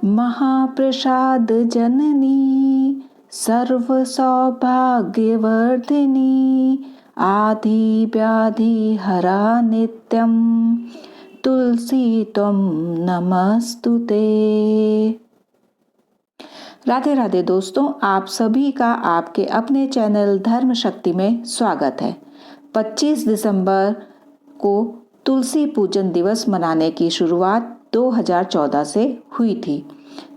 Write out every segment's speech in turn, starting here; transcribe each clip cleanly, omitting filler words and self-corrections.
महाप्रसाद जननी सर्व सौभाग्यवर्धिनी आदि व्याधि हरा नित्यम तुलसी त्वं नमस्तुते। राधे राधे दोस्तों, आप सभी का आपके अपने चैनल धर्म शक्ति में स्वागत है। 25 दिसंबर को तुलसी पूजन दिवस मनाने की शुरुआत 2014 से हुई थी।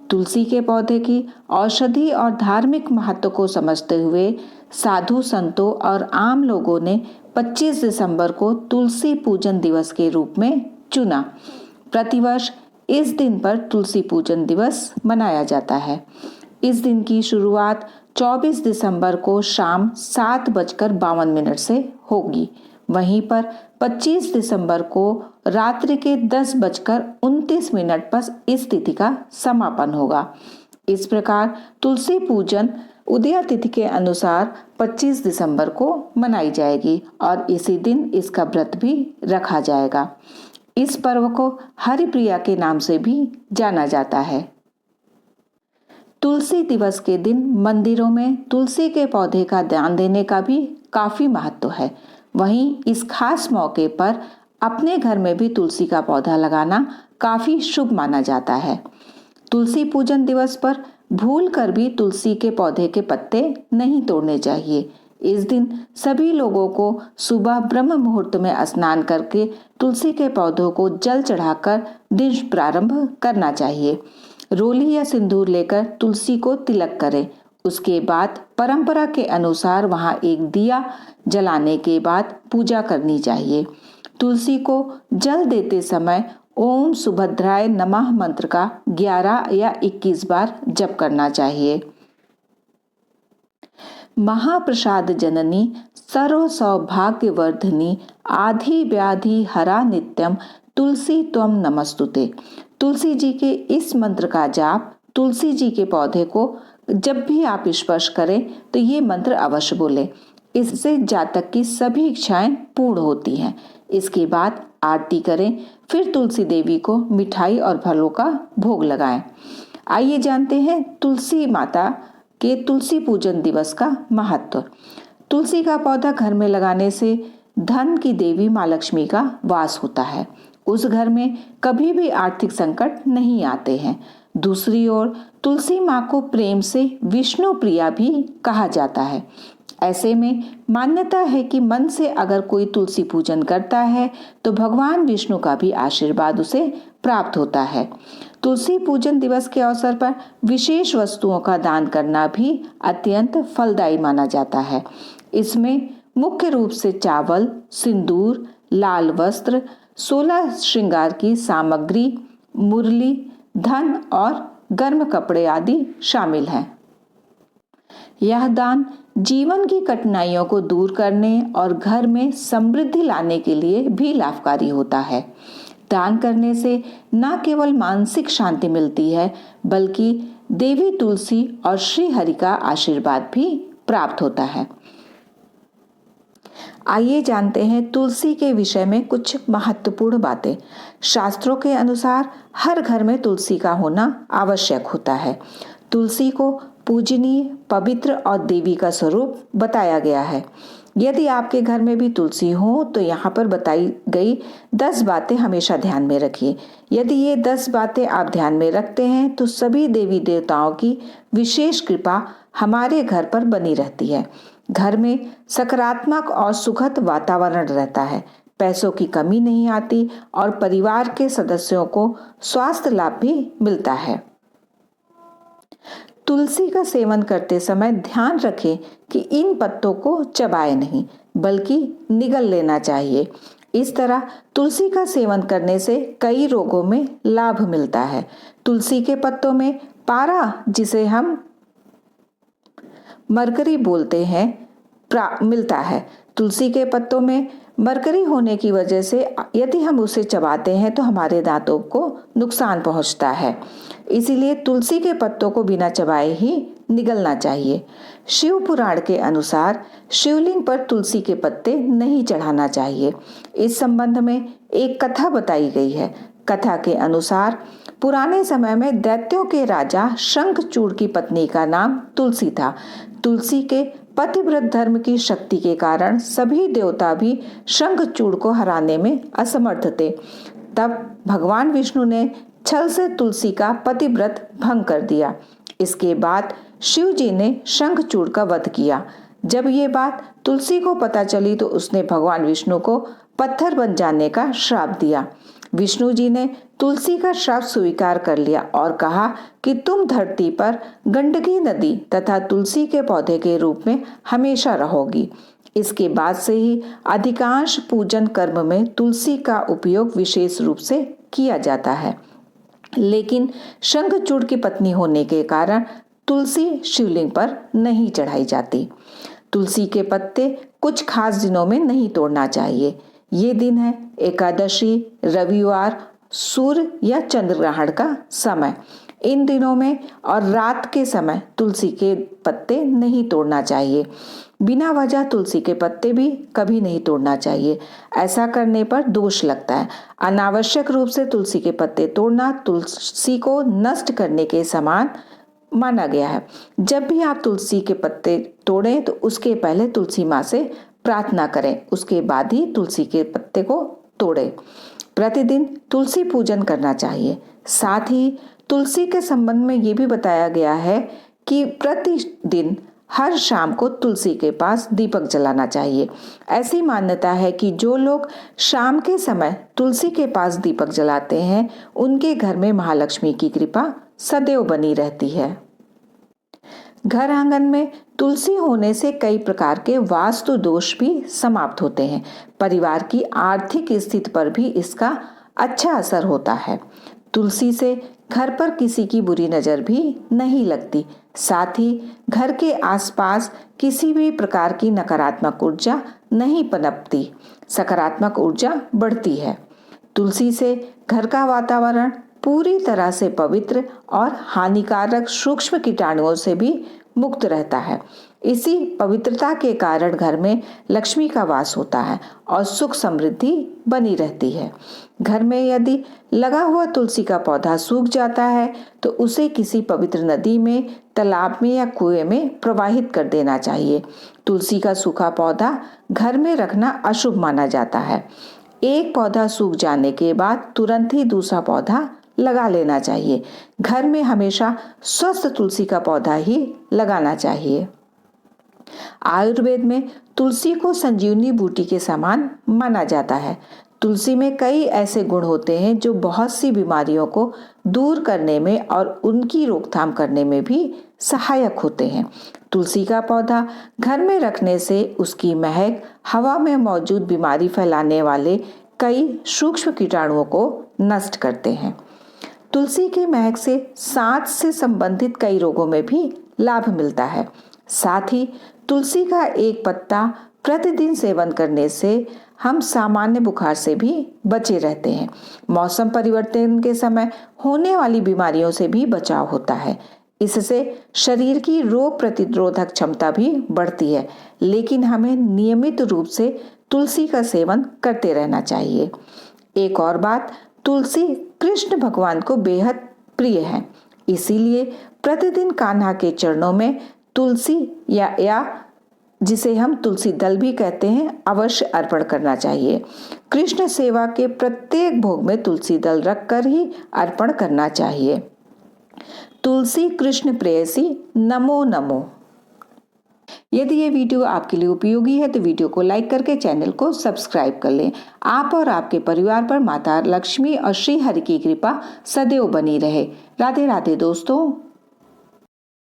तुलसी के पौधे की औषधि और धार्मिक महत्व को समझते हुए साधु संतों और आम लोगों ने 25 दिसंबर को तुलसी पूजन दिवस के रूप में चुना। प्रतिवर्ष इस दिन पर तुलसी पूजन दिवस मनाया जाता है। इस दिन की शुरुआत 24 दिसंबर को शाम 7:52 से होगी। वहीं पर 25 दिसंबर को रात्रि के 10:29 पर इस तिथि का समापन होगा। इस प्रकार तुलसी पूजन उदया तिथि के अनुसार 25 दिसंबर को मनाई जाएगी और इसी दिन इसका व्रत भी रखा जाएगा। इस पर्व को हरिप्रिया के नाम से भी जाना जाता है। तुलसी दिवस के दिन मंदिरों में तुलसी के पौधे का दान देने का भी काफी महत्व है। वहीं इस खास मौके पर अपने घर में भी तुलसी का पौधा लगाना काफी शुभ माना जाता है। तुलसी पूजन दिवस पर भूल कर भी तुलसी के पौधे के पत्ते नहीं तोड़ने चाहिए। इस दिन सभी लोगों को सुबह ब्रह्म मुहूर्त में स्नान करके तुलसी के पौधों को जल चढ़ाकर दिन प्रारंभ करना चाहिए। रोली या सिंदूर लेकर तुलसी को तिलक करें। उसके बाद परंपरा के अनुसार वहां एक दिया जलाने के बाद पूजा करनी चाहिए। तुलसी को जल देते समय ओम सुभद्राय नमः मंत्र का 11 या 21 बार जप करना चाहिए। महाप्रसाद जननी सर्व सौभाग्यवर्धिनी आधि व्याधि हरा नित्यम तुलसी त्वं नमस्तुते। तुलसी जी के इस मंत्र का जाप तुलसी जी के पौधे को जब भी आप स्पर्श करें तो ये मंत्र अवश्य बोलें। इससे जातक की सभी इच्छाएं पूर्ण होती हैं। इसके बाद आरती करें, फिर तुलसी देवी को मिठाई और फलों का भोग लगाएं। आइए जानते हैं तुलसी माता के तुलसी पूजन दिवस का महत्व। तुलसी का पौधा घर में लगाने से धन की देवी माँ लक्ष्मी का वास होता है। उस घर में कभी भी आर्थिक संकट नहीं आते हैं। दूसरी ओर तुलसी माँ को प्रेम से विष्णु प्रिया भी कहा जाता है। ऐसे में मान्यता है कि मन से अगर कोई तुलसी पूजन करता है तो भगवान विष्णु का भी आशीर्वाद उसे प्राप्त होता है। तुलसी पूजन दिवस के अवसर पर विशेष वस्तुओं का दान करना भी अत्यंत फलदायी माना जाता है। इसमें मुख्य रूप से चावल, सिंदूर, लाल वस्त्र, 16 श्रृंगार की सामग्री, मुरली, धन और गर्म कपड़े आदि शामिल हैं। यह दान जीवन की कठिनाइयों को दूर करने और घर में समृद्धि लाने के लिए भी लाभकारी होता है। दान करने से न केवल मानसिक शांति मिलती है बल्कि देवी तुलसी और श्री हरि का आशीर्वाद भी प्राप्त होता है। आइए जानते हैं तुलसी के विषय में कुछ महत्वपूर्ण बातें। शास्त्रों के अनुसार हर घर में तुलसी का होना आवश्यक होता है। तुलसी को पूजनीय, पवित्र और देवी का स्वरूप बताया गया है। यदि आपके घर में भी तुलसी हो तो यहाँ पर बताई गई 10 बातें हमेशा ध्यान में रखिए। यदि ये 10 बातें आप ध्यान में रखते हैं तो सभी देवी देवताओं की विशेष कृपा हमारे घर पर बनी रहती है। घर में सकारात्मक और सुखद वातावरण रहता है, पैसों की कमी नहीं आती और परिवार के सदस्यों को स्वास्थ्य लाभ भी मिलता है। तुलसी का सेवन करते समय ध्यान रखें कि इन पत्तों को चबाएं नहीं बल्कि निगल लेना चाहिए। इस तरह तुलसी का सेवन करने से कई रोगों में लाभ मिलता है। तुलसी के पत्तों में पारा, जिसे हम मरकरी बोलते हैं, मिलता है। तुलसी के पत्तों में मरकरी होने की वजह से यदि हम उसे चबाते हैं तो हमारे दांतों को नुकसान पहुंचता है। इसीलिए तुलसी के पत्तों को बिना चबाए ही निगलना चाहिए। शिव पुराण के अनुसार शिवलिंग पर तुलसी के पत्ते नहीं चढ़ाना चाहिए। इस संबंध में एक कथा बताई गई है। कथा के अनुसार पुराने समय में दैत्यों के राजा शंखचूड़ की पत्नी का नाम तुलसी था। तुलसी के पतिव्रत धर्म की शक्ति के कारण सभी देवता भी शंखचूड़ को हराने में असमर्थ थे। तब भगवान विष्णु ने छल से तुलसी का पतिव्रत भंग कर दिया। इसके बाद शिव जी ने शंखचूड़ का वध किया। जब ये बात तुलसी को पता चली तो उसने भगवान विष्णु को पत्थर बन जाने का श्राप दिया। विष्णु जी ने तुलसी का श्राप स्वीकार कर लिया और कहा कि तुम धरती पर गंडकी नदी तथा तुलसी के पौधे के रूप में हमेशा रहोगी। इसके बाद से ही अधिकांश पूजन कर्म में तुलसी का उपयोग विशेष रूप से किया जाता है। लेकिन शंखचूड़ की पत्नी होने के कारण तुलसी शिवलिंग पर नहीं चढ़ाई जाती। तुलसी के पत्ते कुछ खास दिनों में नहीं तोड़ना चाहिए। ये दिन है एकादशी, रविवार, सूर्य या चंद्र ग्रहण का समय। इन दिनों में और रात के समय तुलसी के पत्ते नहीं तोड़ना चाहिए। बिना वजह तुलसी के पत्ते भी कभी नहीं तोड़ना चाहिए। ऐसा करने पर दोष लगता है। अनावश्यक रूप से तुलसी के पत्ते तोड़ना तुलसी को नष्ट करने के समान माना गया है। जब भी आप तुलसी के पत्ते तोड़ें तो उसके पहले तुलसी माँ से प्रार्थना करें, उसके बाद ही तुलसी के पत्ते को तोड़ें। प्रतिदिन तुलसी पूजन करना चाहिए। साथ ही तुलसी के संबंध में ये भी बताया गया है कि प्रतिदिन हर शाम को तुलसी के पास दीपक जलाना चाहिए। ऐसी मान्यता है कि जो लोग शाम के समय तुलसी के पास दीपक जलाते हैं उनके घर में महालक्ष्मी की कृपा सदैव बनी रहती है। घर आंगन में तुलसी होने से कई प्रकार के वास्तु दोष भी समाप्त होते हैं। परिवार की आर्थिक स्थिति पर भी इसका अच्छा असर होता है। तुलसी से घर पर किसी की बुरी नज़र भी नहीं लगती। साथ ही घर के आसपास किसी भी प्रकार की नकारात्मक ऊर्जा नहीं पनपती, सकारात्मक ऊर्जा बढ़ती है। तुलसी से घर का वातावरण पूरी तरह से पवित्र और हानिकारक सूक्ष्म कीटाणुओं से भी मुक्त रहता है। इसी पवित्रता के कारण घर में लक्ष्मी का वास होता है और सुख समृद्धि बनी रहती है। घर में यदि लगा हुआ तुलसी का पौधा सूख जाता है तो उसे किसी पवित्र नदी में, तालाब में या कुएं में प्रवाहित कर देना चाहिए। तुलसी का सूखा पौधा घर में रखना अशुभ माना जाता है। एक पौधा सूख जाने के बाद तुरंत ही दूसरा पौधा लगा लेना चाहिए। घर में हमेशा स्वस्थ तुलसी का पौधा ही लगाना चाहिए। आयुर्वेद में तुलसी को संजीवनी बूटी के समान माना जाता है। तुलसी में कई ऐसे गुण होते हैं जो बहुत सी बीमारियों को दूर करने में और उनकी रोकथाम करने में भी सहायक होते हैं। तुलसी का पौधा घर में रखने से उसकी महक हवा में मौजूद बीमारी फैलाने वाले कई सूक्ष्म कीटाणुओं को नष्ट करते हैं। तुलसी की महक से सांस से संबंधित कई रोगों में भी लाभ मिलता है। साथ ही तुलसी का एक पत्ता प्रतिदिन सेवन करने से हम सामान्य बुखार से भी बचे रहते हैं। मौसम परिवर्तन के समय होने वाली बीमारियों से भी बचाव होता है। इससे शरीर की रोग प्रतिरोधक क्षमता भी बढ़ती है। लेकिन हमें नियमित रूप से तुलसी का सेवन करते रहना चाहिए। एक और बात, तुलसी कृष्ण भगवान को बेहद प्रिय है। इसीलिए प्रतिदिन कान्हा के चरणों में तुलसी या जिसे हम तुलसी दल भी कहते हैं, अवश्य अर्पण करना चाहिए। कृष्ण सेवा के प्रत्येक भोग में तुलसी दल रखकर ही अर्पण करना चाहिए। तुलसी कृष्ण प्रेयसी नमो नमो। यदि ये वीडियो आपके लिए उपयोगी है तो वीडियो को लाइक करके चैनल को सब्सक्राइब कर लें। आप और आपके परिवार पर माता लक्ष्मी और श्री हरि की कृपा सदैव बनी रहे। राधे राधे दोस्तों।